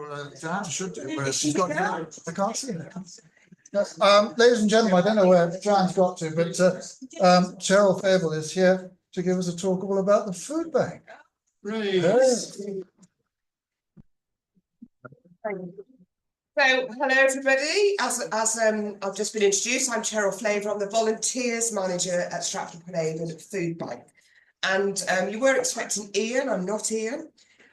Well, Jan should do, but she's got. I can't see her. Ladies and gentlemen, I don't know where Jan's got to, but Cheryl Fable is here to give us a talk all about the food bank. Right. So, hello everybody. As I've just been introduced, I'm Cheryl Flavor. I'm the volunteers manager at Stratford Foodbank. And you were expecting Ian. I'm not Ian.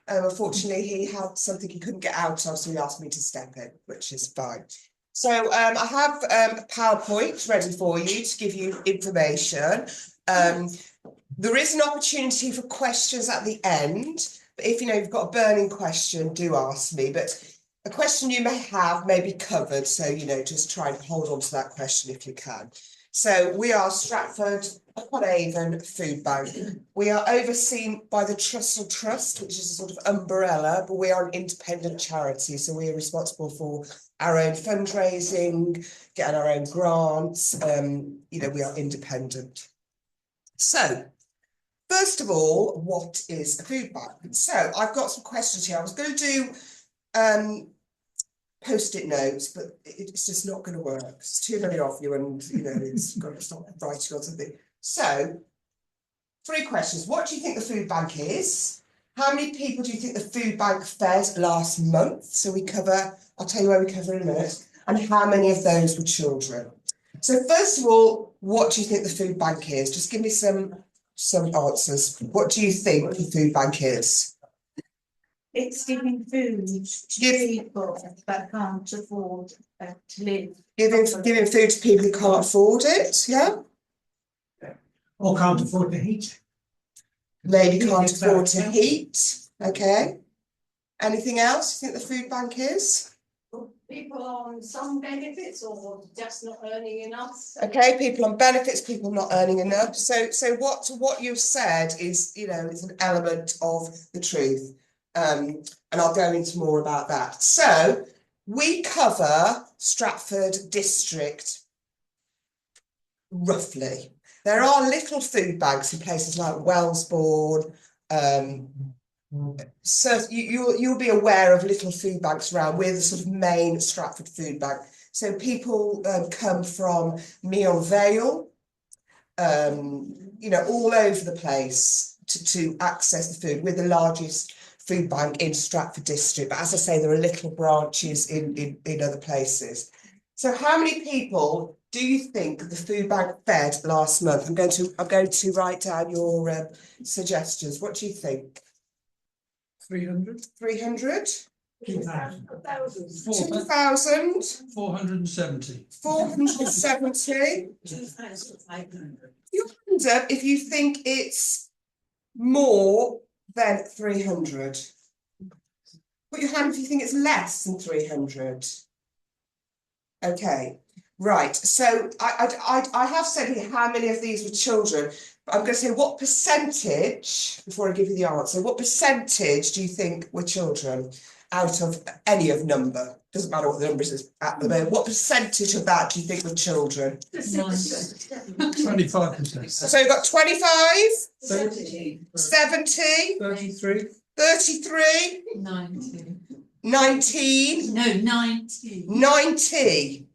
Unfortunately, he had something he couldn't get out of, so he asked me to step in, which is fine. So I have a PowerPoint ready for you to give you information. There is an opportunity for questions at the end, but if you've got a burning question, do ask me. But a question you may have may be covered, so just try and hold on to that question if you can. So we are Stratford upon Avon Foodbank. We are overseen by the Trussell Trust, which is a sort of umbrella, but we are an independent charity, so we are responsible for our own fundraising, getting our own grants. We are independent. So, first of all, what is a food bank? So I've got some questions here. I was going to do post-it notes, but it's just not going to work. It's too many of you, and it's got to stop writing on something. So, 3 questions. What do you think the food bank is? How many people do you think the food bank fed last month? So I'll tell you where we cover in a minute. And how many of those were children? So first of all, what do you think the food bank is? Just give me some answers. What do you think the food bank is? It's giving food to people that can't afford to live. Giving food to people who can't afford it, yeah? Or can't afford to heat. Maybe can't afford to heat, okay. Anything else you think the food bank is? People on some benefits or just not earning enough. Okay, people on benefits, people not earning enough. So what you've said is, is an element of the truth. And I'll go into more about that. So we cover Stratford district roughly. There are little food banks in places like Wellesbourne. So you'll be aware of little food banks around. We're the sort of main Stratford food bank. So people come from Meal Vale, all over the place to access the food. We're the largest food bank in Stratford district, but as I say, there are little branches in other places. So how many people do you think the food bank fed last month? I'm going to write down your suggestions. What do you think? 300. 300? 2,000. 2,000? 470. 470? 2,500. You wonder if you think it's more than 300. Put your hand if you think it's less than 300. Okay, right. So I have said here how many of these were children, but I'm going to say what percentage, before I give you the answer, what percentage do you think were children out of any of number? Doesn't matter what the number is at the moment. What percentage of that do you think were children? 25%. So you've got 25, 70, 70, 33. 33, 90. 19, No, 90. 90.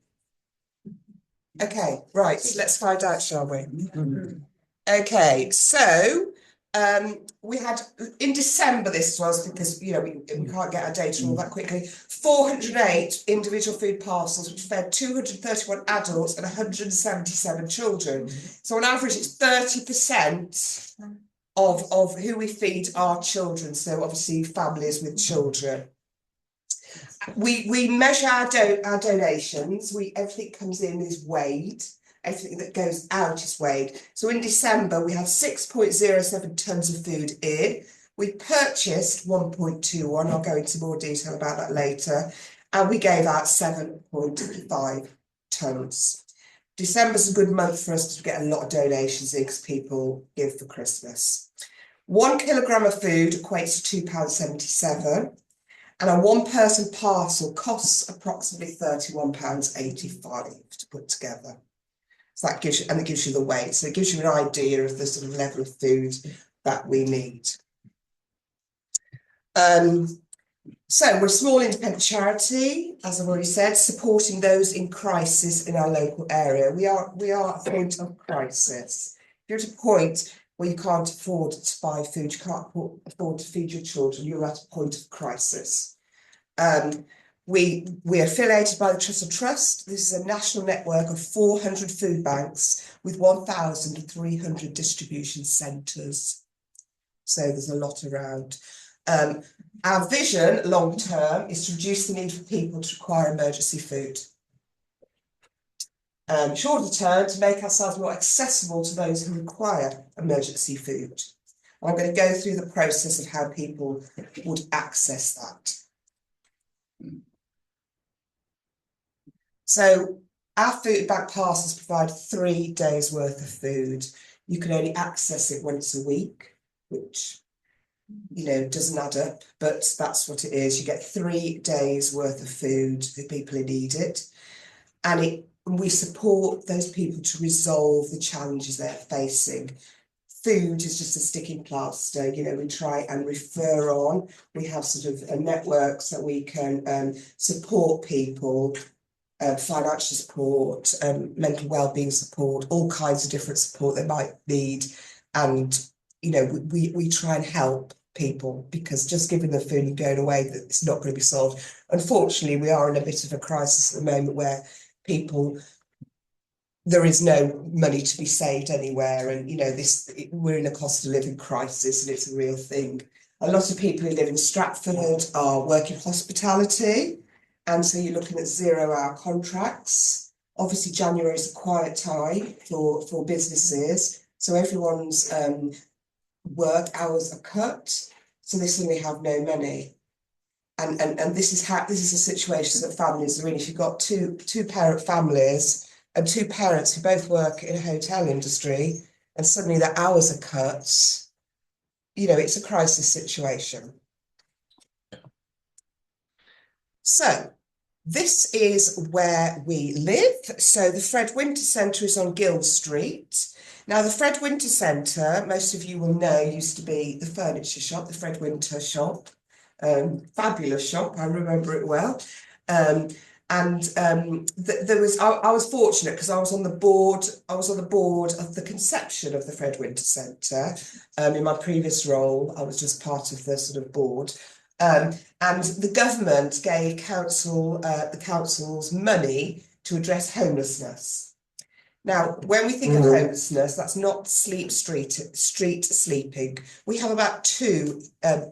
Okay, right, let's find out, shall we? Okay, so we had in December, this was because we can't get our data all that quickly, 408 individual food parcels which fed 231 adults and 177 children. So on average it's 30% of who we feed are children, so obviously families with children. We measure our donations. Everything comes in is weighed. Everything that goes out is weighed. So in December we had 6.07 tonnes of food in. We purchased 1.21. I'll go into more detail about that later. And we gave out 7.5 tonnes. December's a good month for us because we get a lot of donations in because people give for Christmas. 1 kilogram of food equates to £2.77. And a 1-person parcel costs approximately £31.85 to put together. So that gives you, and it gives you the weight. So it gives you an idea of the sort of level of food that we need. So we're a small independent charity, as I've already said, supporting those in crisis in our local area. We are a point of crisis. If you're at a point where you can't afford to buy food, you can't afford to feed your children, you're at a point of crisis. We're affiliated by the Trussell Trust. This is a national network of 400 food banks with 1,300 distribution centres. So there's a lot around. Our vision long term is to reduce the need for people to require emergency food. Shorter term, to make ourselves more accessible to those who require emergency food. I'm going to go through the process of how people would access that. So our food bank parcels provide 3 days worth of food. You can only access it once a week, which, you know, doesn't add up, but that's what it is. You get 3 days worth of food for people who need it. And we support those people to resolve the challenges they're facing. Food is just a sticking plaster, you know, we try and refer on. We have sort of networks that we can support people, financial support, mental wellbeing support, all kinds of different support they might need. And, you know, we try and help people, because just giving them food and going away, that it's not going to be solved. Unfortunately, we are in a bit of a crisis at the moment where there is no money to be saved anywhere, and you know, we're in a cost of living crisis, and it's a real thing. A lot of people who live in Stratford are working hospitality, and so you're looking at 0-hour contracts. Obviously, January is a quiet time for businesses, so everyone's work hours are cut, so they suddenly have no money. And this is a situation that families are in. If you've got two parent families and 2 parents who both work in a hotel industry, and suddenly their hours are cut, you know, it's a crisis situation. So this is where we live. So the Fred Winter Centre is on Guild Street. Now, the Fred Winter Centre, most of you will know, used to be the furniture shop, the Fred Winter shop. Fabulous shop, I remember it well. There was, I was fortunate because I was on the board of the conception of the Fred Winter Centre. In my previous role, I was just part of the sort of board. And the government gave the councils money to address homelessness. Now, when we think of homelessness, that's not street sleeping. We have about 2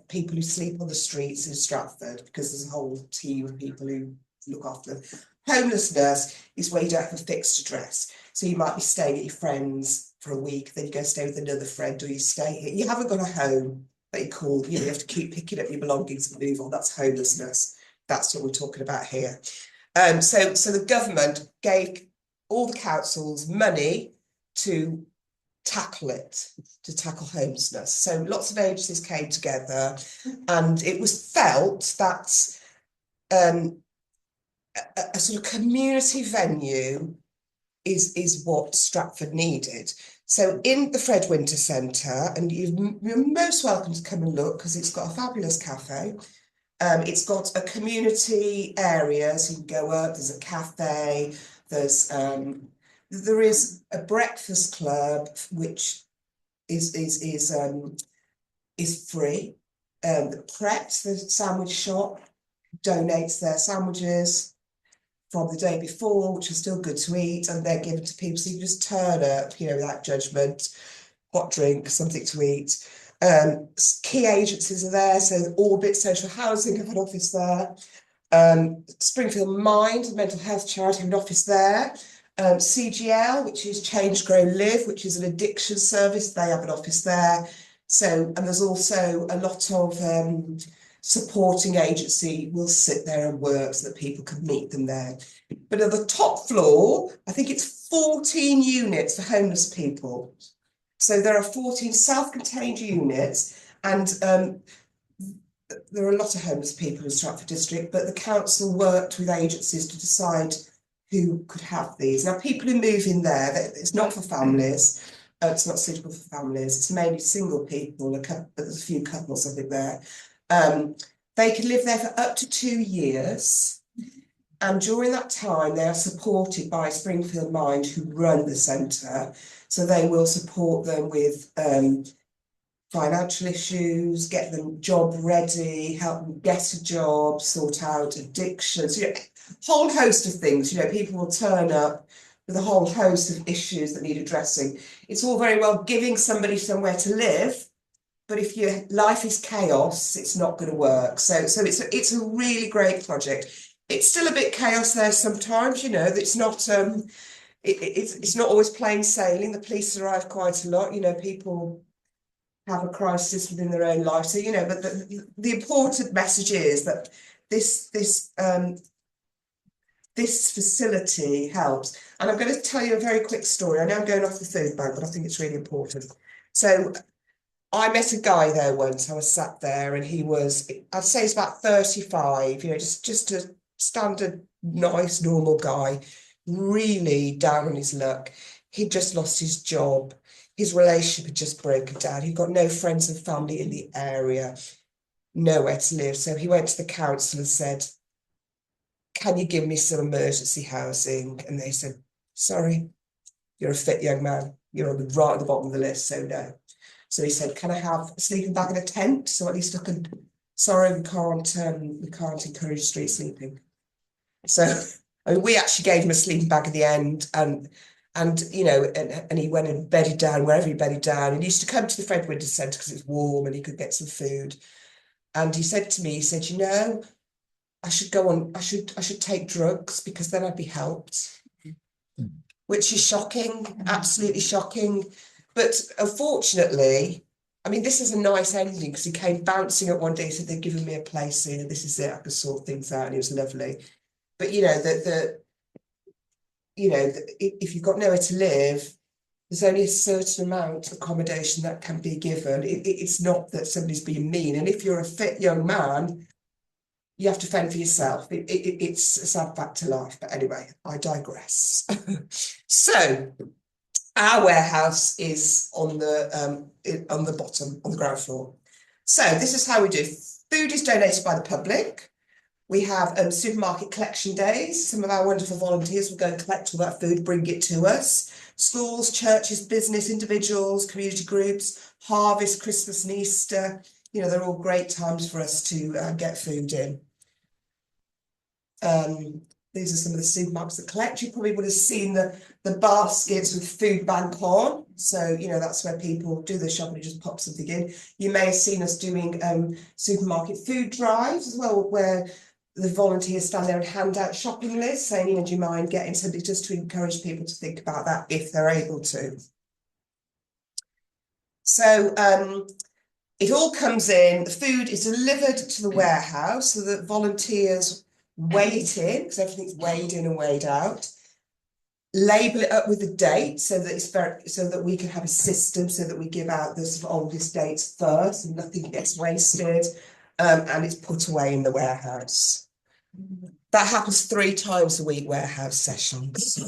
people who sleep on the streets in Stratford, because there's a whole team of people who look after them. Homelessness is where you don't have a fixed address. So you might be staying at your friend's for a week, then you go stay with another friend, or you stay here. You haven't got a home that you call, you know, you have to keep picking up your belongings and move on. That's homelessness. That's what we're talking about here. So the government gave all the councils money to tackle homelessness. So lots of agencies came together, and it was felt that a sort of community venue is what Stratford needed. So in the Fred Winter Centre, and you're most welcome to come and look, because it's got a fabulous cafe. It's got a community area, so you can go up, there's a cafe, there is a breakfast club which is free. The Pret, the sandwich shop, donates their sandwiches from the day before, which are still good to eat, and they're given to people, so you can just turn up, you know, without judgment, hot drink, something to eat. Key agencies are there, so Orbit Social Housing have an office there. Springfield Mind, mental health charity, have an office there. CGL, which is Change, Grow, Live, which is an addiction service, they have an office there. So, and there's also a lot of supporting agency will sit there and work so that people can meet them there. But at the top floor, I think it's 14 units for homeless people. So there are 14 self-contained units, and there are a lot of homeless people in Stratford district, but the council worked with agencies to decide who could have these. Now, people who move in there, it's not for families, it's not suitable for families, it's mainly single people, but there's a few couples, I think, there. They can live there for up to 2 years. And during that time, they are supported by Springfield Mind, who run the centre. So they will support them with financial issues, get them job ready, help them get a job, sort out addictions, whole host of things. People will turn up with a whole host of issues that need addressing. It's all very well giving somebody somewhere to live, but if your life is chaos, it's not going to work. So it's a really great project. It's still a bit chaos there sometimes. It's not it's not always plain sailing. The police arrive quite a lot. People have a crisis within their own life. So but the important message is that this facility helps. And I'm going to tell you a very quick story. I know I'm going off the food bank, but I think it's really important. So I met a guy there once. I was sat there, and he was, I'd say he's about 35, just a standard, nice, normal guy, really down on his luck. He'd just lost his job. His relationship had just broken down. He'd got no friends and family in the area, nowhere to live. So he went to the council and said, can you give me some emergency housing? And they said, sorry, you're a fit young man. You're right at the bottom of the list, so no. So he said, can I have a sleeping bag and a tent? So at least I can, sorry, we can't encourage street sleeping. So we actually gave him a sleeping bag at the end, and he went and bedded down wherever he bedded down. And he used to come to the Fred Winter Centre because it was warm and he could get some food. And he said to me, I should go on, I should take drugs because then I'd be helped. Which is shocking, absolutely shocking. But unfortunately, I mean, this is a nice ending because he came bouncing up one day and said, they've given me a place here, this is it, I can sort things out, and it was lovely. But if you've got nowhere to live, there's only a certain amount of accommodation that can be given. It's not that somebody's being mean. And if you're a fit young man, you have to fend for yourself. It's a sad fact to life. But anyway, I digress. So our warehouse is on the bottom, on the ground floor. So this is how we do. Food is donated by the public. We have supermarket collection days. Some of our wonderful volunteers will go and collect all that food, bring it to us. Schools, churches, business, individuals, community groups, harvest, Christmas and Easter. They're all great times for us to get food in. These are some of the supermarkets that collect. You probably would have seen the baskets with Foodbank on. So, that's where people do their shopping and just pop something in. You may have seen us doing supermarket food drives as well, where the volunteers stand there and hand out shopping lists, saying, do you mind getting somebody, just to encourage people to think about that if they're able to. So it all comes in, the food is delivered to the warehouse so that volunteers weigh it in, because everything's weighed in and weighed out, label it up with the date so that we can have a system so that we give out the sort of oldest dates first and nothing gets wasted, and it's put away in the warehouse. That happens 3 times a week, warehouse sessions.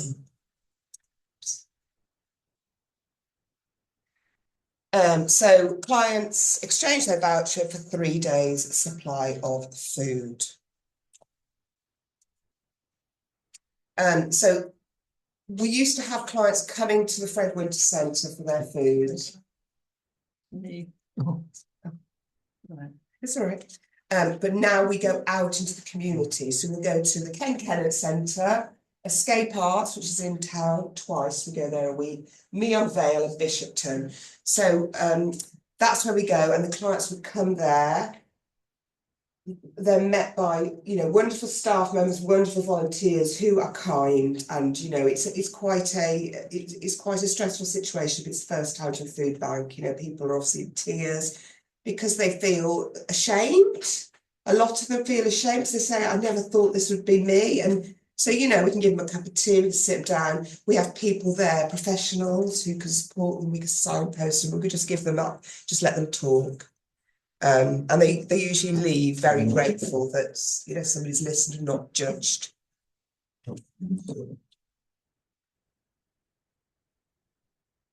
So clients exchange their voucher for 3 days supply of food. So we used to have clients coming to the Fred Winter Centre for their food. It's all right. But now we go out into the community. So we'll go to the Ken Kennett Centre, Escape Arts, which is in town twice. We go there a week. Meon Vale and Bishopton. So that's where we go, and the clients would come there. They're met by, wonderful staff members, wonderful volunteers who are kind, and it's quite a stressful situation if it's the first time to the food bank. People are obviously in tears because they feel ashamed. A lot of them feel ashamed because they say, I never thought this would be me. And so, we can give them a cup of tea, we can sit them down. We have people there, professionals who can support them, we can signpost them, we could just give them up, just let them talk. And they usually leave very grateful that somebody's listened and not judged.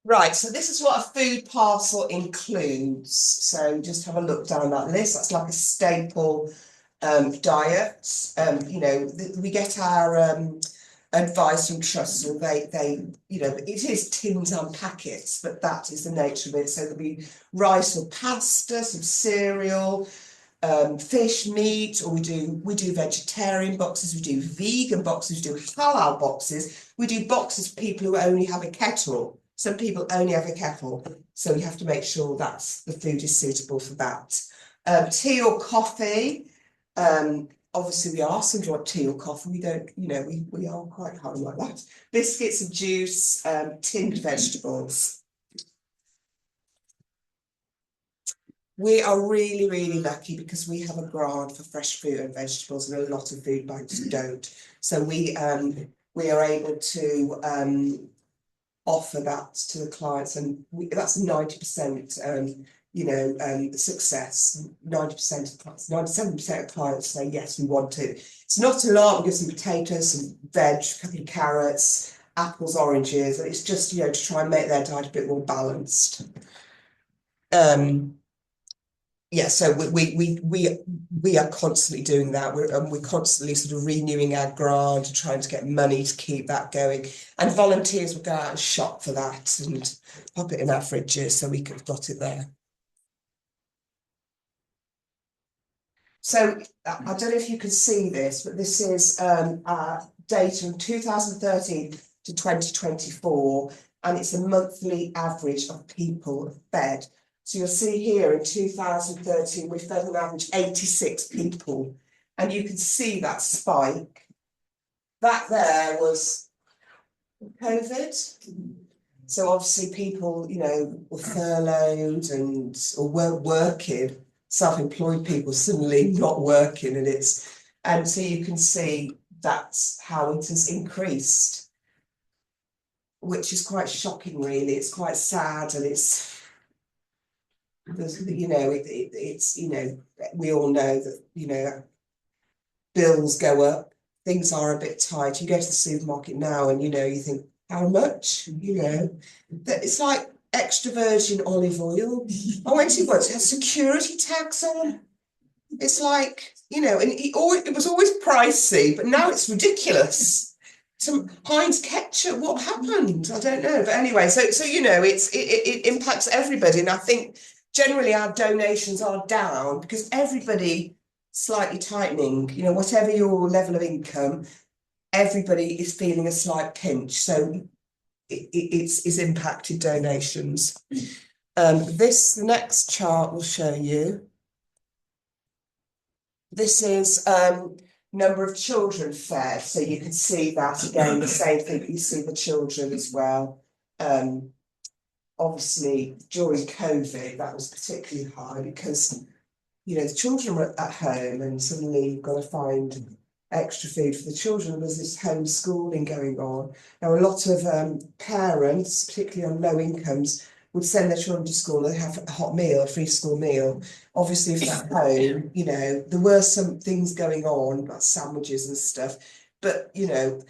Right, so this is what a food parcel includes. So just have a look down that list. That's like a staple diet. You know, we get our advice from trusts, or you know, it is tins and packets, but that is the nature of it. So there'll be rice or pasta, some cereal, fish, meat, or we do vegetarian boxes, we do vegan boxes, we do halal boxes, we do boxes for people who only have a kettle. Some people only have a kettle, so we have to make sure that the food is suitable for that. Tea or coffee. Obviously we ask them, do you want tea or coffee? We don't, you know, we are quite hard like that. Biscuits and juice, tinned vegetables. We are really, really lucky because we have a grant for fresh fruit and vegetables, and a lot of food banks don't. So we are able to offer that to the clients, and that's 90%. You know, success. 90% of clients, 97% of clients say yes, we want to. It's not a lot. We give some potatoes, some veg, a couple of carrots, apples, oranges, and it's just, you know, to try and make their diet a bit more balanced. Yeah, so we are constantly doing that. We're constantly sort of renewing our grant, trying to get money to keep that going. And volunteers will go out and shop for that and pop it in our fridges so we could have got it there. So I don't know if you can see this, but this is our data from 2013 to 2024, and it's a monthly average of people fed. So you'll see here in 2013, we fed on average 86 people, and you can see that spike. That there was COVID. So obviously people, you know, were furloughed or weren't working. Self-employed people suddenly not working, and so you can see that's how it has increased, which is quite shocking, really. It's quite sad, and it's, you know, it's, you know, we all know that, you know, bills go up, things are a bit tight. You go to the supermarket now and, you know, you think, how much? You know, it's like extra virgin olive oil. I went to once, it has security tax on. It's like, you know, and it was always pricey, but now it's ridiculous. Some Heinz ketchup, what happened? I don't know. But anyway, so you know, it impacts everybody. And I think generally our donations are down because everybody slightly tightening, you know, whatever your level of income, everybody is feeling a slight pinch. So it's impacted donations. The next chart will show you. This is number of children fed. So you can see that again, the same thing. You see the children as well. Obviously, during COVID, that was particularly high because, you know, the children were at home and suddenly you've got to find extra food for the children. There's this homeschooling going on. Now, a lot of parents, particularly on low incomes, would send their children to school and they have a hot meal, a free school meal. Obviously, if they're at home, you know, there were some things going on, like sandwiches and stuff. But, you know,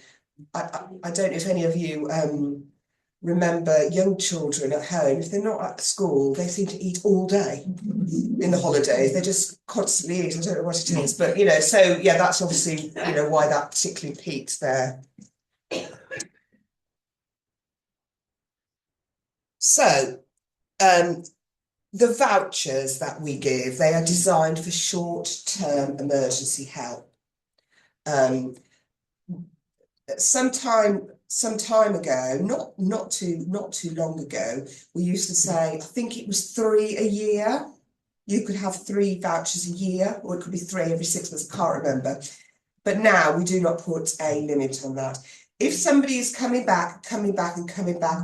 I don't know if any of you remember young children at home. If they're not at school, they seem to eat all day in the holidays. They just constantly eat. I don't know what it is, but, you know, so yeah, that's obviously, you know, why that particularly peaks there. So the vouchers that we give, they are designed for short-term emergency help. Some time ago, not too long ago, we used to say, I think it was 3 a year. You could have 3 vouchers a year, or it could be 3 every 6 months. I can't remember. But now we do not put a limit on that. If somebody is coming back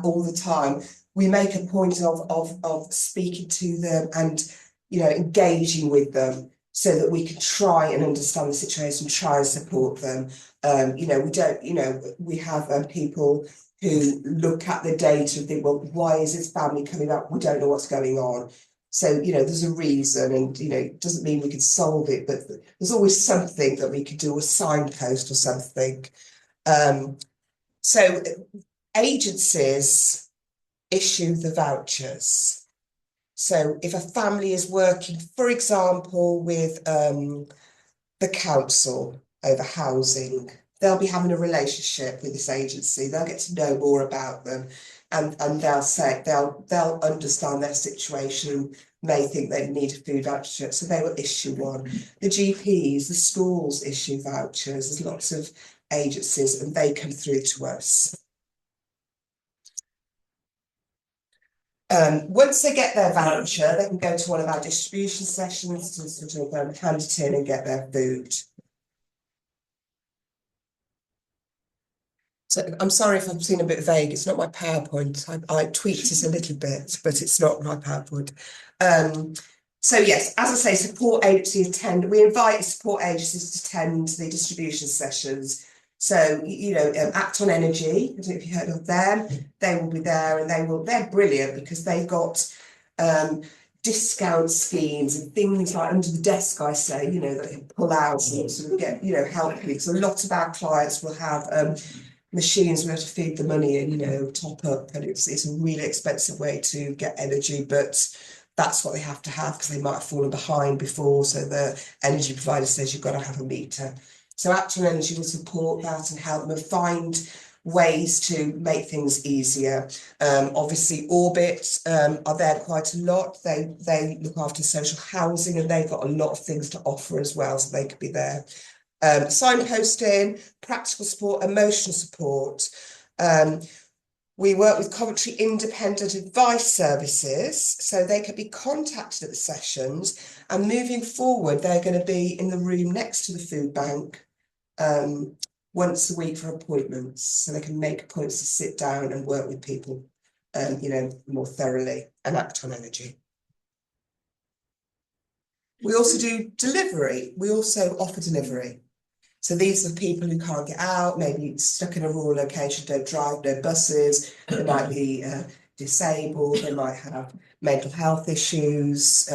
all the time, we make a point of speaking to them and, you know, engaging with them so that we can try and understand the situation, try and support them. You know, we don't, you know, we have people who look at the data and think, well, why is this family coming up? We don't know what's going on. So, you know, there's a reason, and, you know, it doesn't mean we can solve it, but there's always something that we could do, a signpost or something. So agencies issue the vouchers. So if a family is working, for example, with the council over housing, they'll be having a relationship with this agency. They'll get to know more about them, and they'll say they'll understand their situation, may think they need a food voucher, so they will issue one. The GPs, the schools issue vouchers. There's lots of agencies, and they come through to us. Once they get their voucher, they can go to one of our distribution sessions to sort of hand it in and get their food. So I'm sorry if I'm being a bit vague. It's not my PowerPoint. I tweaked it a little bit, but it's not my PowerPoint. So yes, as I say, support agency attend. We invite support agencies to attend the distribution sessions. So, you know, Act on Energy, I don't know if you heard of them, they will be there, and they're brilliant because they've got discount schemes and things like under the desk, I say, you know, that they pull out and sort of get, you know, help you. So a lot of our clients will have machines where to feed the money in, you know, top up, and it's a really expensive way to get energy, but that's what they have to have because they might have fallen behind before. So the energy provider says you've got to have a meter. So Act on Energy will support that and help them find ways to make things easier. Obviously, Orbit are there quite a lot. They look after social housing, and they've got a lot of things to offer as well, so they could be there. Signposting, practical support, emotional support. We work with Coventry Independent Advice Services, so they can be contacted at the sessions, and moving forward, they're going to be in the room next to the food bank once a week for appointments, so they can make appointments to sit down and work with people, you know, more thoroughly and act on energy. We also do delivery. We also offer delivery. So these are people who can't get out, maybe stuck in a rural location, don't drive, no buses, they might be disabled, they might have mental health issues,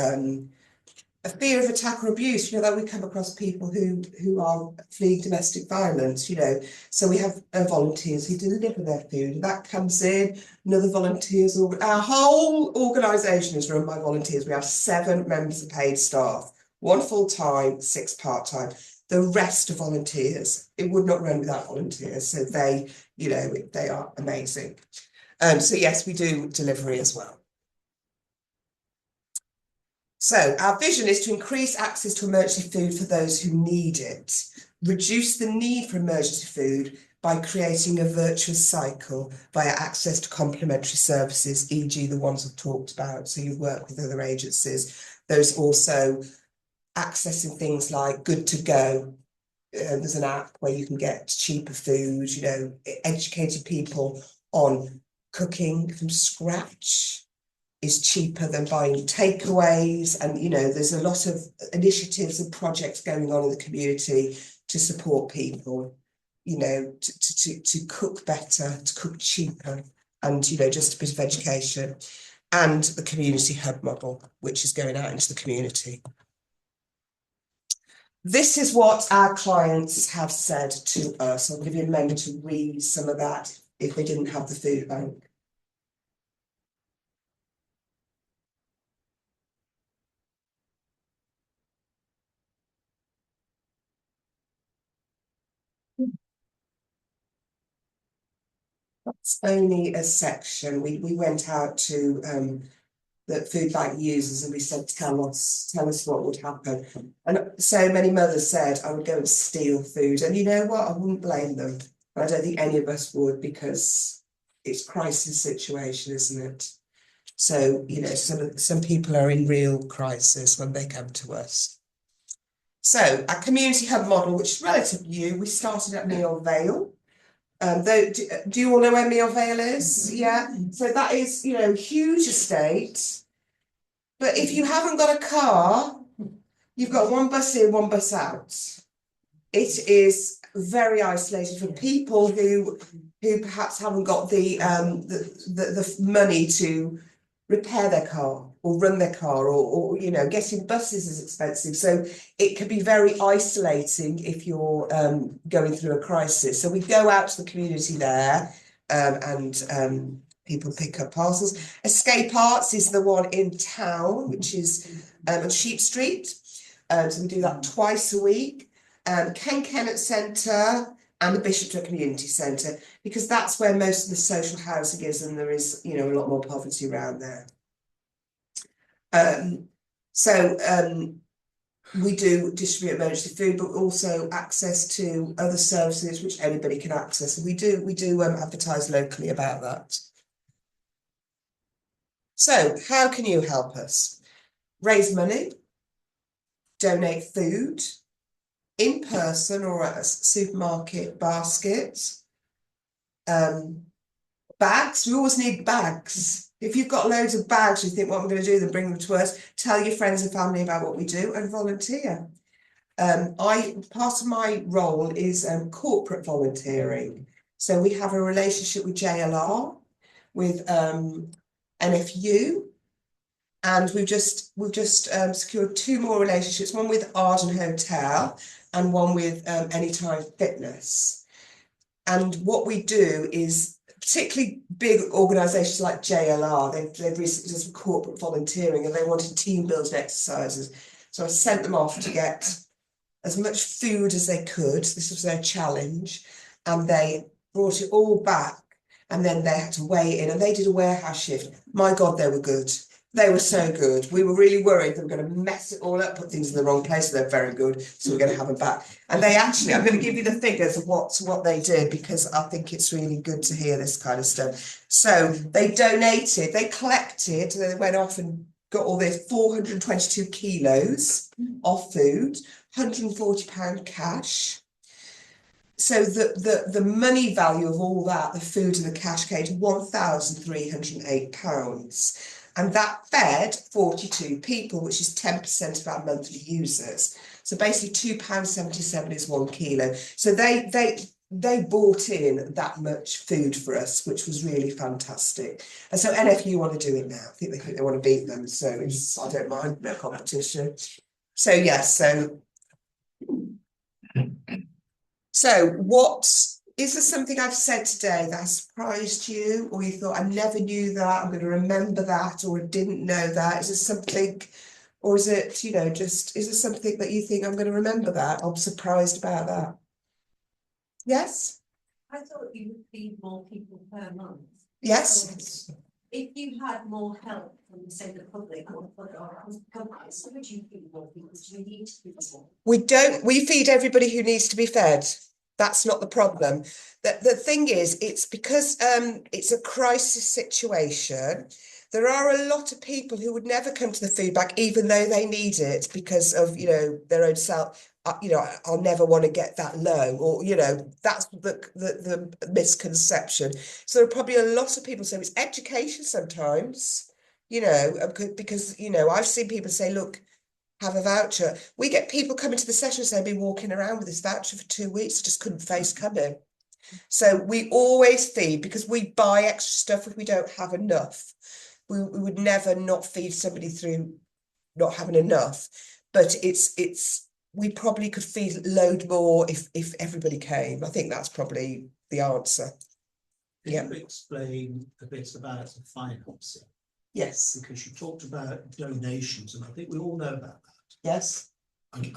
a fear of attack or abuse, you know, that we come across people who are fleeing domestic violence, you know. So we have volunteers who deliver their food, and that comes in, another volunteers, our whole organisation is run by volunteers. We have 7 members of paid staff, 1 full-time, 6 part-time. The rest are volunteers. It would not run without volunteers. So they, you know, they are amazing. So yes, we do delivery as well. So our vision is to increase access to emergency food for those who need it, reduce the need for emergency food by creating a virtuous cycle via access to complementary services, e.g. the ones I've talked about. So you work with other agencies. There's also accessing things like Good to Go. There's an app where you can get cheaper food, you know, educating people on cooking from scratch is cheaper than buying takeaways. And, you know, there's a lot of initiatives and projects going on in the community to support people, you know, to cook better, to cook cheaper, and, you know, just a bit of education. And the community hub model, which is going out into the community. This is what our clients have said to us. I'll give you a moment to read some of that if they didn't have the food bank. That's only a section. We went out to the food bank users and we said, tell us what would happen. And so many mothers said, I would go and steal food. And you know what? I wouldn't blame them. I don't think any of us would, because it's a crisis situation, isn't it? So, you know, some people are in real crisis when they come to us. So our community hub model, which is relatively new, we started at Meal Vale. Do you all know where Meal Vale is? Yeah. So that is, you know, huge estate. But if you haven't got a car, you've got 1 bus in, 1 bus out. It is very isolated for people who perhaps haven't got the money to repair their car or run their car, or you know, getting buses is expensive. So it can be very isolating if you're going through a crisis. So we go out to the community there and people pick up parcels. Escape Arts is the one in town, which is on Sheep Street. So we do that twice a week. Ken Kennett Centre and the Bishopton Community Centre, because that's where most of the social housing is, and there is, you know, a lot more poverty around there. We do distribute emergency food, but also access to other services which anybody can access. And we do advertise locally about that. So how can you help us? Raise money, donate food in person or at a supermarket basket. Bags, we always need bags. If you've got loads of bags, you think, what I'm going to do, then bring them to us. Tell your friends and family about what we do and volunteer. Part of my role is corporate volunteering. So we have a relationship with JLR, with NFU, and we've just secured 2 more relationships, one with Arden Hotel and one with Anytime Fitness. And what we do is, particularly big organisations like JLR, they've recently done some corporate volunteering and they wanted team building exercises. So I sent them off to get as much food as they could. This was their challenge. And they brought it all back, and then they had to weigh in, and they did a warehouse shift. My God, they were good. They were so good. We were really worried they were going to mess it all up, put things in the wrong place. They're very good, so we're going to have them back. And they actually, I'm going to give you the figures of what they did, because I think it's really good to hear this kind of stuff. So they donated, they collected, they went off and got all this 422 kilos of food, £140 cash. So the money value of all that, the food and the cash, came to £1,308. And that fed 42 people, which is 10% of our monthly users. So basically £2.77 is 1 kilo. So they bought in that much food for us, which was really fantastic. And so NFU want to do it now. I think they want to beat them. So it's, I don't mind, no competition. So yes, so is there something I've said today that has surprised you, or you thought, I never knew that, I'm going to remember that, or I didn't know that? Is there something, or is it, you know, is there something that you think, I'm going to remember that, I'm surprised about that? Yes? I thought you would feed more people per month. Yes. So if you had more help from, say, the public or companies, so would you feed more people? Do you need to feed more? We feed everybody who needs to be fed. That's not the problem. The thing is, it's because it's a crisis situation. There are a lot of people who would never come to the food bank, even though they need it, because of, you know, their own self. You know, I'll never want to get that low, or, you know, that's the misconception. So there are probably a lot of people. So it's education sometimes, you know, because, you know, I've seen people say, look, have a voucher. We get people coming to the sessions, they've been walking around with this voucher for 2 weeks, just couldn't face coming. So we always feed, because we buy extra stuff if we don't have enough. We would never not feed somebody through not having enough. But we probably could feed a load more if everybody came. I think that's probably the answer. Can you explain a bit about the financing? Yes. Because you talked about donations, and I think we all know about that. Yes. I think.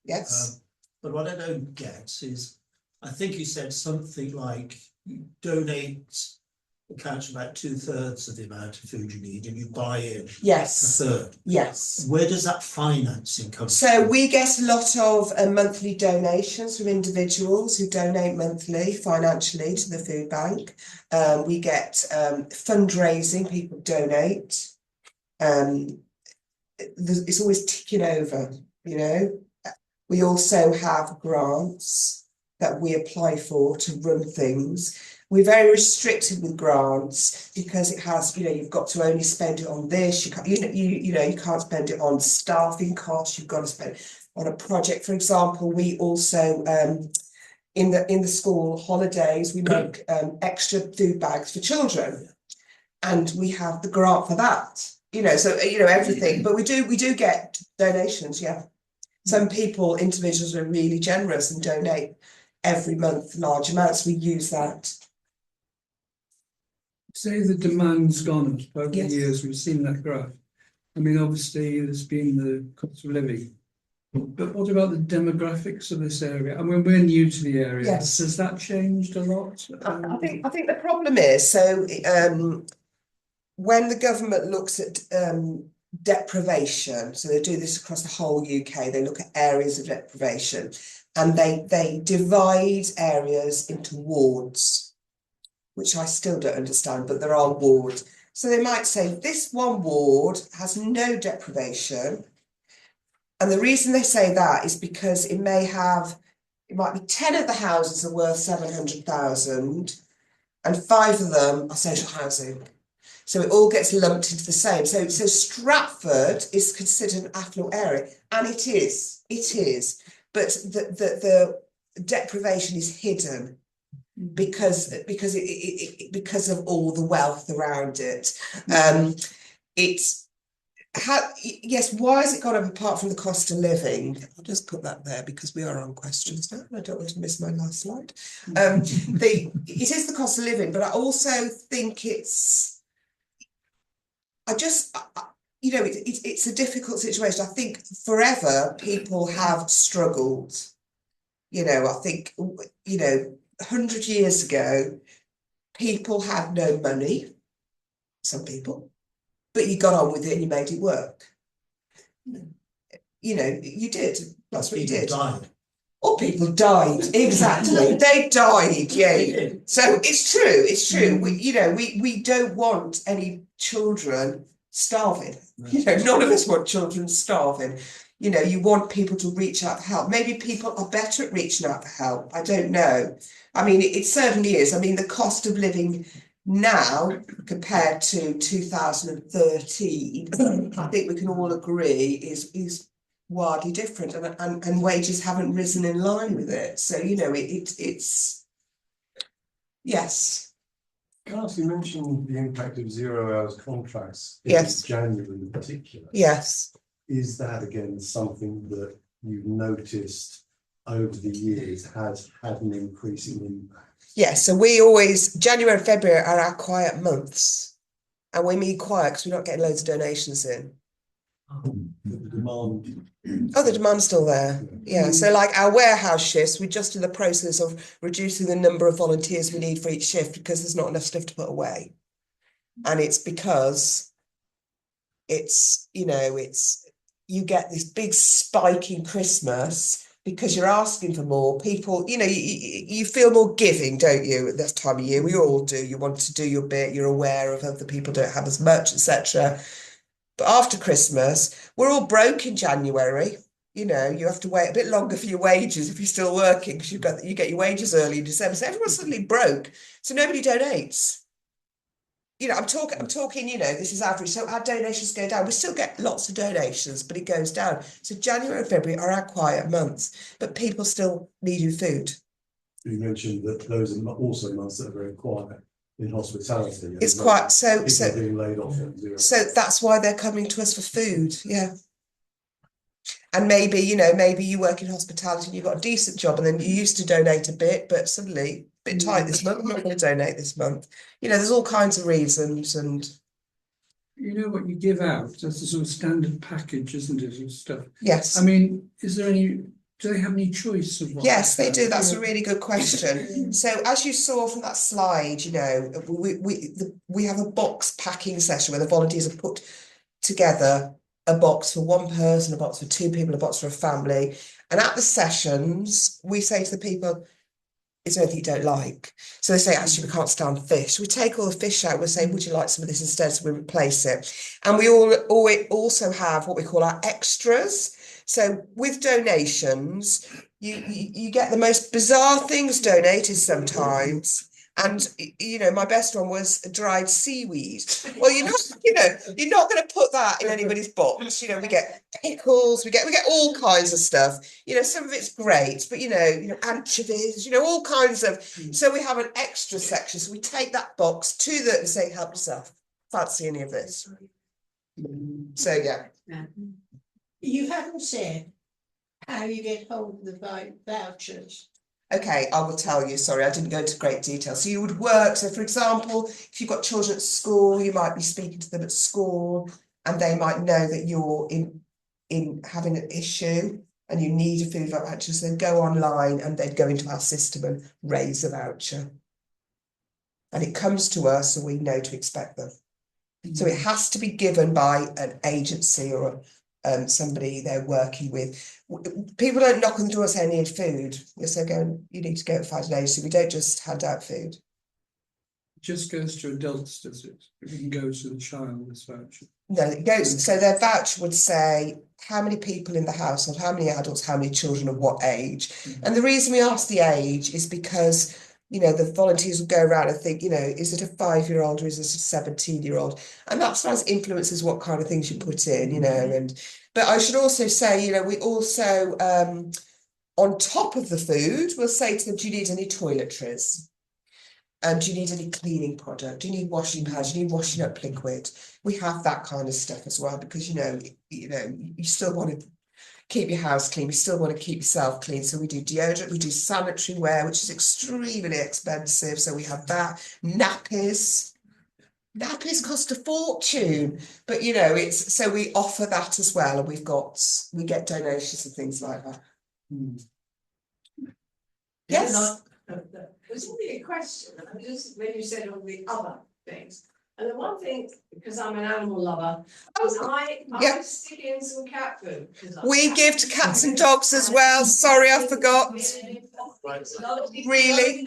Yes. But what I don't get is, I think you said something like you donate accounts for about 2/3 of the amount of food you need, and you buy in Yes. a third. Yes. Where does that financing come So from? we get a lot of monthly donations from individuals who donate monthly financially to the food bank. We get fundraising, people donate. It's always ticking over, you know. We also have grants that we apply for to run things. We're very restricted with grants, because it has, you know, you've got to only spend it on this. You can't, you can't spend it on staffing costs. You've got to spend it on a project. For example, we also in the school holidays, we make extra food bags for children, and we have the grant for that. You know, so you know everything. But we do get donations. Yeah, some people, individuals, are really generous and donate every month large amounts. We use that. Say the demand's gone up over the Yes. years, we've seen that graph. I mean, obviously, there's been the cost of living. But what about the demographics of this area? I mean, we're new to the area. Yes. Has that changed a lot? I think the problem is, so when the government looks at deprivation, so they do this across the whole UK, they look at areas of deprivation and they divide areas into wards, which I still don't understand, but there are wards. So they might say this one ward has no deprivation. And the reason they say that is because it might be 10 of the houses are worth 700,000 and 5 of them are social housing. So it all gets lumped into the same. So Stratford is considered an affluent area, and it is, but the deprivation is hidden because of all the wealth around it. Yes, why has it gone up apart from the cost of living? I'll just put that there because we are on questions now. I don't want to miss my last slide. It is the cost of living, but I also think it's a difficult situation. I think forever people have struggled. I think 100 years ago, people had no money. Some people. But you got on with it and you made it work. You did. That's what you did. Died. Or people died. Exactly. They died. Yeah. So it's true. We don't want any children starving. None of us want children starving. You want people to reach out for help. Maybe people are better at reaching out for help. I don't know. I mean, it certainly is. I mean, the cost of living now compared to 2013, I think we can all agree is wildly different, and wages haven't risen in line with it. So it's yes. Carlos, you mentioned the impact of 0 hours contracts in Yes. January in particular. Yes. Is that again something that you've noticed over the years has had an increasing impact? Yes, so we always, January and February are our quiet months. And we mean quiet because we're not getting loads of donations in. The demand. Oh, the demand's still there. Yeah, so like our warehouse shifts, we're just in the process of reducing the number of volunteers we need for each shift because there's not enough stuff to put away. And it's because you get this big spike in Christmas because you're asking for more. People, you feel more giving, don't you, at this time of year? We all do. You want to do your bit. You're aware of other people don't have as much, etc. But after Christmas, we're all broke in January. You have to wait a bit longer for your wages if you're still working because you get your wages early in December. So everyone's suddenly broke. So nobody donates. I'm talking, this is average. So our donations go down. We still get lots of donations, but it goes down. So January and February are our quiet months, but people still needing food. You mentioned that those are also months that are very quiet in hospitality. It's quite so being laid off at 0. So that's why they're coming to us for food. Yeah. And maybe you work in hospitality and you've got a decent job and then you used to donate a bit, but suddenly a bit tight this month, I'm not going to donate this month. There's all kinds of reasons. And what you give out, that's a sort of standard package, isn't it, of stuff? yes. I mean, do they have any choice of what? Yes, they do. That's a really good question. So as you saw from that slide, we have a box packing session where the volunteers have put together a box for one person, a box for 2 people, a box for a family. And at the sessions, we say to the people, is there anything you don't like? So they say, actually, we can't stand fish. We take all the fish out. We're saying, would you like some of this instead? So we replace it. And we also have what we call our extras. So with donations, you get the most bizarre things donated sometimes. And my best one was dried seaweed. Well, you're not going to put that in anybody's box. We get pickles, we get all kinds of stuff. Some of it's great, but anchovies, all kinds of. So we have an extra section. So we take that box to and say, help yourself. Fancy any of this? So yeah. You haven't said how you get hold of the vouchers. Okay, I will tell you, sorry, I didn't go into great detail. So you would work, so for example, if you've got children at school, you might be speaking to them at school and they might know that you're in having an issue and you need a food voucher, so they'd go online and they'd go into our system and raise a voucher. And it comes to us and we know to expect them. So it has to be given by an agency or somebody they're working with. People don't knock on the door and say, I need food. Yes, they're going, you need to go and find an agency. We don't just hand out food. Just goes to adults, does it? It can go to the child, this voucher. No, it goes, so their voucher would say how many people in the household, how many adults, how many children, of what age. And the reason we ask the age is because, you know, the volunteers will go around and think, you know, is it a 5-year-old or is it a 17-year-old? And that sometimes influences what kind of things you put in, you know. But I should also say, you know, we also, on top of the food, we'll say to them, do you need any toiletries? Do you need any cleaning product? Do you need washing pads? Do you need washing up liquid? We have that kind of stuff as well because you still want to keep your house clean. You still want to keep yourself clean. So we do deodorant, we do sanitary wear, which is extremely expensive. So we have that. Nappies. Nappies cost a fortune, but you know, it's so we offer that as well, and we get donations and things like that. Yes. There's only a question, and just when you said all the other things, and the one thing, because I'm an animal lover, is I stick in some cat food. We give to cats and dogs as well. Sorry, I forgot. Really,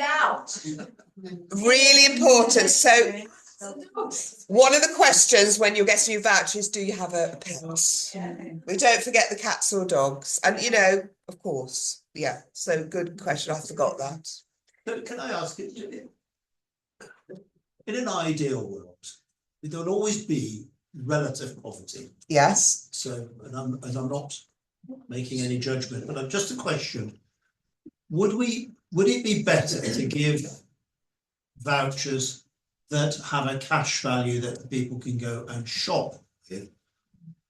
really important. So, one of the questions when you're getting your vouchers, do you have a pet? We don't forget the cats or dogs, and you know, of course, yeah. So, good question. I forgot that. So can I ask you, in an ideal world, there will always be relative poverty. Yes. So, and I'm not making any judgment, but I'm just a question. Would it be better to give vouchers that have a cash value that people can go and shop with,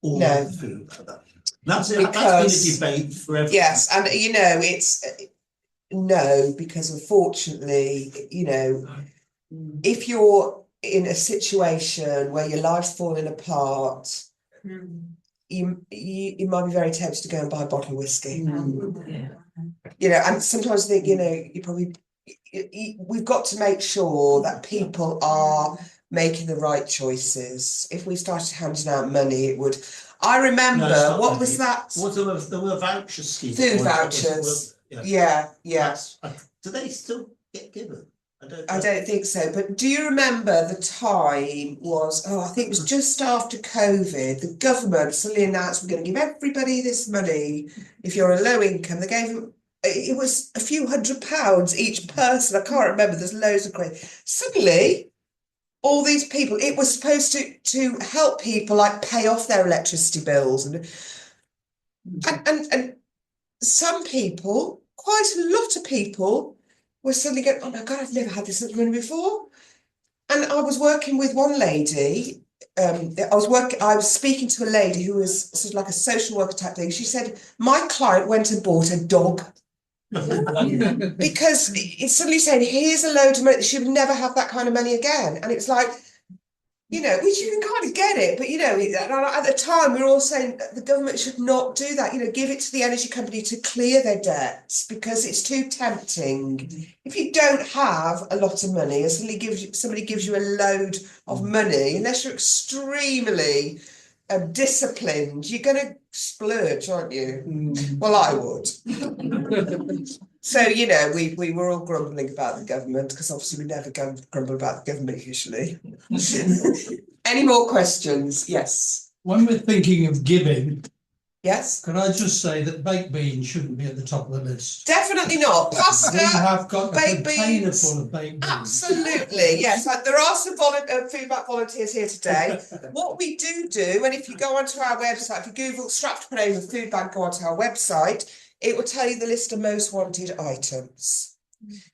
or food like that? That's been a debate forever. Yes, and you know, it's no, because unfortunately, you know, if you're in a situation where your life's falling apart, you might be very tempted to go and buy a bottle of whiskey. You know, and sometimes I think, you know, we've got to make sure that people are making the right choices. If we started handing out money, it would. I remember, what was that? There were voucher schemes. Food vouchers. Yeah. Do they still get given? I don't think so. But do you remember the time was, I think it was just after COVID, the government suddenly announced we're going to give everybody this money. If you're a low income, they gave them, it was a few £100 each person. I can't remember, there's loads of crazy. Suddenly, all these people, it was supposed to help people like pay off their electricity bills and some people, quite a lot of people, were suddenly going, oh my God, I've never had this much money before. And I was working with one lady. I was speaking to a lady who was sort of like a social worker type thing. She said, my client went and bought a dog. Because it's suddenly saying, here's a load of money. She would never have that kind of money again. And it's like, you know, which you can kind of get it, but you know, at the time we were all saying that the government should not do that. You know, give it to the energy company to clear their debts because it's too tempting. If you don't have a lot of money, and somebody gives you a load of money, unless you're extremely disciplined, you're going to splurge, aren't you? Well, I would. So, you know, we were all grumbling about the government because obviously we never grumble about the government usually. Any more questions? Yes. When we're thinking of giving, yes, can I just say that baked beans shouldn't be at the top of the list? Definitely not. Pasta, we have got baked a container beans, full of baked beans. Absolutely, yes. There are some Foodbank volunteers here today. What we do, and if you go onto our website, if you Google Stratford Foodbank, go onto our website, it will tell you the list of most wanted items.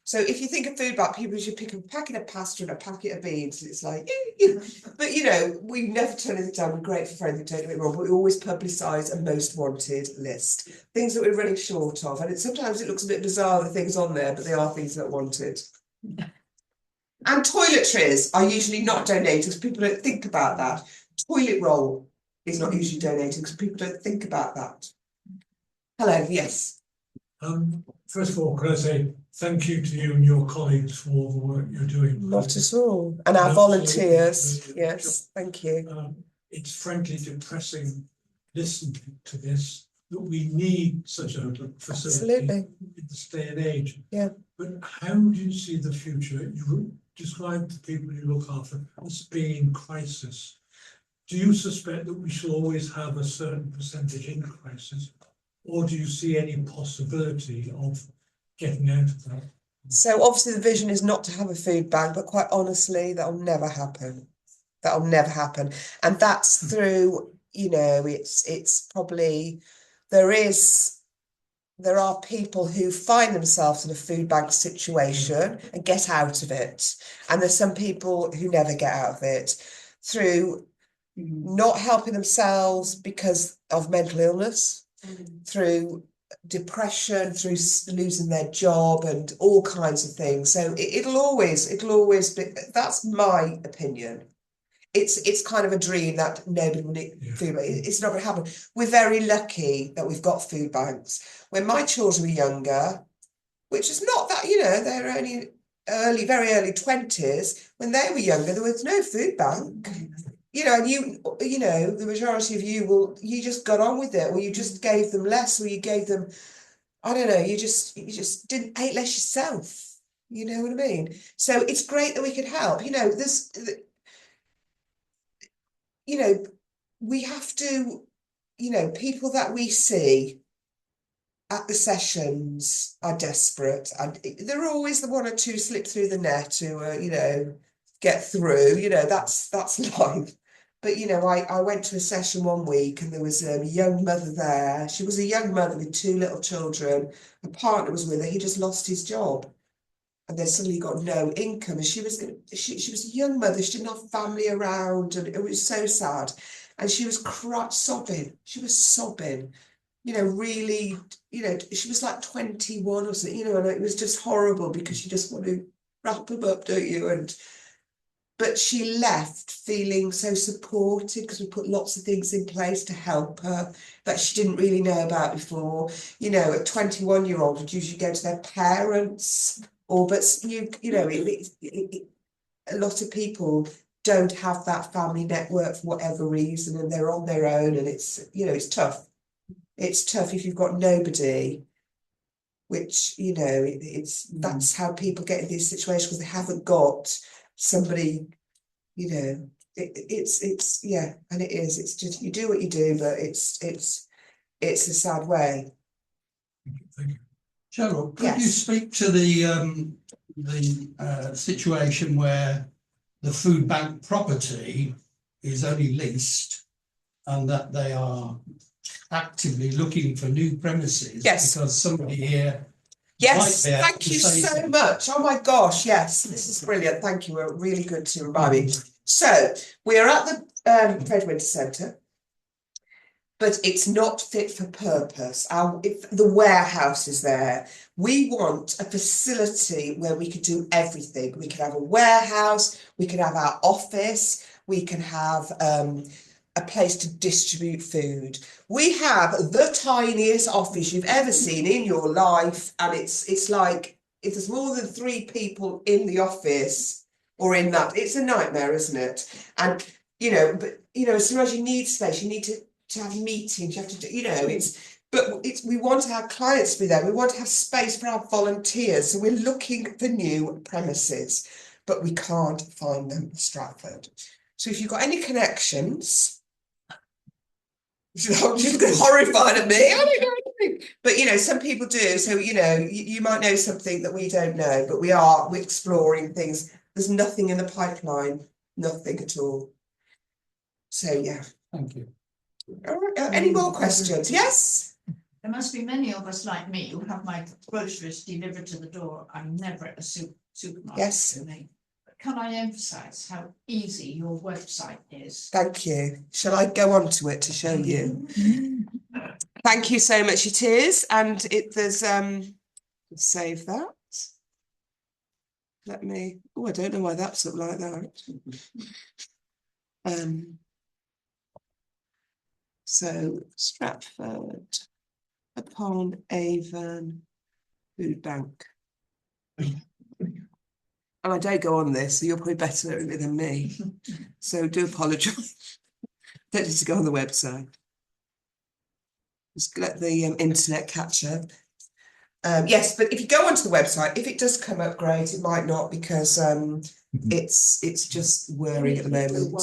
So if you think of food bank, people should pick a packet of pasta and a packet of beans. It's like, but you know, we never turn anything down. We're grateful for anything, don't get me wrong, but we always publicise a most wanted list. Things that we're running short of. And sometimes it looks a bit bizarre, the things on there, but they are things that are wanted. And toiletries are usually not donated because people don't think about that. Toilet roll is not usually donated because people don't think about that. Hello, yes. First of all, could I say thank you to you and your colleagues for all the work you're doing. Not at all. And our volunteers, yes, thank you. It's frankly depressing listening to this, that we need such a facility in this day and age. Yeah. But how do you see the future? You describe the people you look after as being in crisis. Do you suspect that we shall always have a certain percentage in crisis? Or do you see any possibility of getting out of that? So obviously the vision is not to have a food bank, but quite honestly, that'll never happen. That'll never happen. And that's through, you know, it's probably, there are people who find themselves in a food bank situation and get out of it. And there's some people who never get out of it through not helping themselves because of mental illness, through depression, through losing their job and all kinds of things. So it'll always be, that's my opinion. It's kind of a dream that nobody will need food bank. It's not going to happen. We're very lucky that we've got food banks. When my children were younger, which is not that, you know, they're only very early 20s, when they were younger, there was no food bank. You know, and you know, the majority of you just got on with it, or you just gave them less, or you gave them, I don't know, you just didn't ate less yourself. You know what I mean? So it's great that we could help. You know, you know, we have to, you know, people that we see at the sessions are desperate, and there are always the one or two slip through the net who, you know, get through. You know, that's life. But, you know, I went to a session one week and there was a young mother there. She was a young mother with 2 little children. Her partner was with her. He just lost his job. And then suddenly got no income. And she was a young mother. She didn't have family around. And it was so sad. And she was sobbing. She was sobbing. You know, really, you know, she was like 21 or something, you know, and it was just horrible because you just want to wrap them up, don't you? But she left feeling so supported because we put lots of things in place to help her that she didn't really know about before. You know, a 21-year-old would usually go to their parents, but you know, a lot of people don't have that family network for whatever reason, and they're on their own, and it's, you know, it's tough. It's tough if you've got nobody, which, you know, that's how people get in these situations, because they haven't got somebody, you know, it's yeah, and it is, it's just, you do what you do, but it's a sad way. Thank you. Cheryl, could you speak to the situation where the food bank property is only leased and that they are actively looking for new premises? Yes. Because somebody here. Yes, thank you so much. Oh my gosh, yes, this is brilliant. Thank you. We're really good to remind me. So we are at the Fred Winter Centre, but it's not fit for purpose. The warehouse is there. We want a facility where we could do everything. We could have a warehouse, we could have our office, we can have a place to distribute food. We have the tiniest office you've ever seen in your life, and it's like, if there's more than 3 people in the office or in that, it's a nightmare, isn't it? And you know, but you know, as soon as you need space, you need to have meetings, you have to do, you know, we want our clients to be there, we want to have space for our volunteers, so we're looking for new premises, but we can't find them in Stratford. So if you've got any connections, I'm just horrified at me. I don't know anything. But you know, some people do. So you know, you might know something that we don't know, but we're exploring things. There's nothing in the pipeline, nothing at all. So yeah. Thank you. All right. Any more questions? Yes. There must be many of us like me who have my groceries delivered to the door. I'm never at a supermarket. Yes. But can I emphasise how easy your website is? Thank you. Shall I go on to it to show you? Thank you so much. It is, and there's save that. Let me. Oh, I don't know why that's up like that. So Stratford upon Avon Foodbank. And I don't go on this, so you're probably better at it than me. So do apologise. Don't need to go on the website. Just let the internet catch up. Yes, but if you go onto the website, if it does come up, great. It might not because it's just whirring at the moment.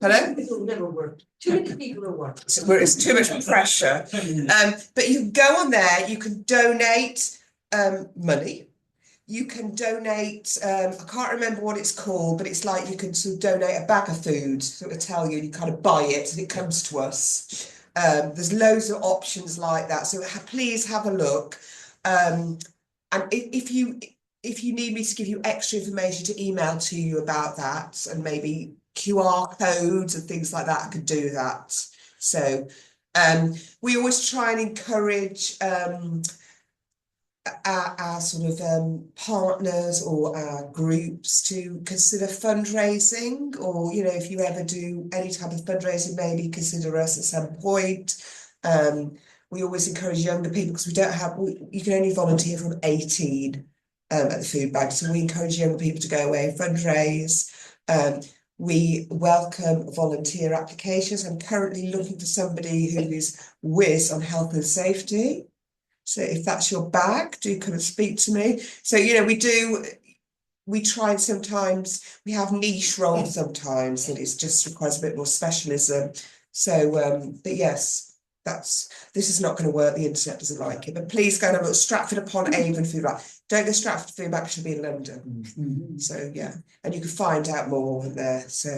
Hello? It'll never work. Too many people are watching. It's too much pressure. But you can go on there. You can donate money. You can donate. I can't remember what it's called, but it's like you can sort of donate a bag of food. So it'll tell you, and you kind of buy it, and it comes to us. There's loads of options like that. So please have a look. And if you need me to give you extra information to email to you about that, and maybe QR codes and things like that, I could do that. So we always try and encourage our sort of partners or our groups to consider fundraising, or if you ever do any type of fundraising, maybe consider us at some point. We always encourage younger people because you can only volunteer from 18 at the food bank, so we encourage younger people to go away and fundraise. We welcome volunteer applications. I'm currently looking for somebody who is whiz on health and safety. So if that's your bag, do come and speak to me. So, we try, and sometimes we have niche roles sometimes, and it just requires a bit more specialism. So, but yes, this is not going to work. The internet doesn't like it. But please go and have a look. Stratford upon Avon Foodbank. Don't go Stratford Foodbank, it should be in London. So yeah, and you can find out more there. So,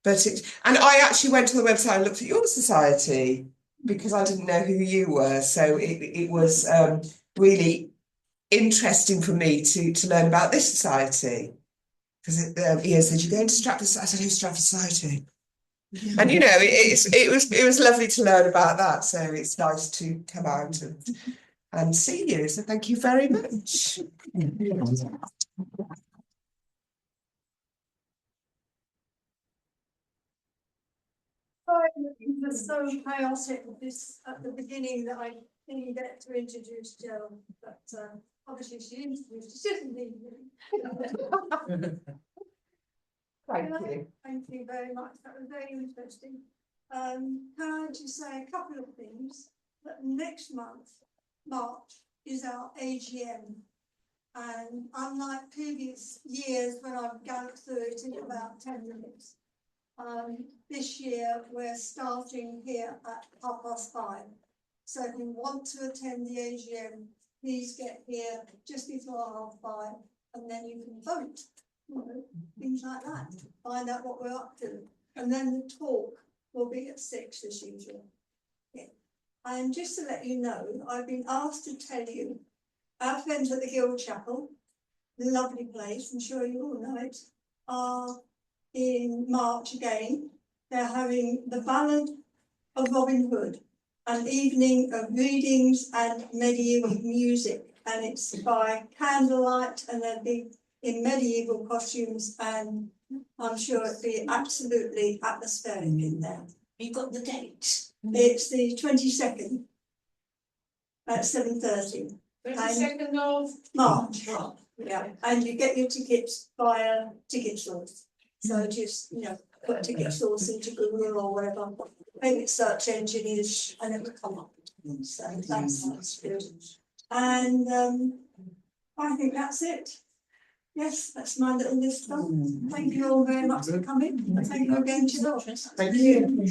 and I actually went to the website and looked at your society, because I didn't know who you were. So it was really interesting for me to learn about this society. Because Ian said, "You're going to Stratford." I said, "Who's Stratford Society?" And it was lovely to learn about that. So it's nice to come out and see you. So thank you very much. It was so chaotic at the beginning that I didn't get to introduce Jo, but obviously she introduced, she didn't need me. Thank you. Thank you very much. That was very interesting. Can I just say a couple of things? That next month, March, is our AGM. And unlike previous years when I've gone through it in about 10 minutes, this year we're starting here at 5:30. So if you want to attend the AGM, please get here just before 5:30, and then you can vote. Things like that. Find out what we're up to, and then the talk will be at 6 as usual. Yeah. And just to let you know, I've been asked to tell you, our friends at the Guild Chapel, lovely place, I'm sure you all know it, are in March again. They're having the Ballad of Robin Hood, an evening of readings and medieval music, and it's by candlelight, and they'll be in medieval costumes, and I'm sure it'll be absolutely atmospheric in there. You've got the date. It's the 22nd at 7:30. 22nd of March. Yeah, and you get your tickets via ticket source. So just, put ticket source into Google or whatever, maybe search engine is, and it will come up. So that's good. And I think that's it. Yes, that's my little list done. Thank you all very much for coming. Thank you again, Jill. Thank you.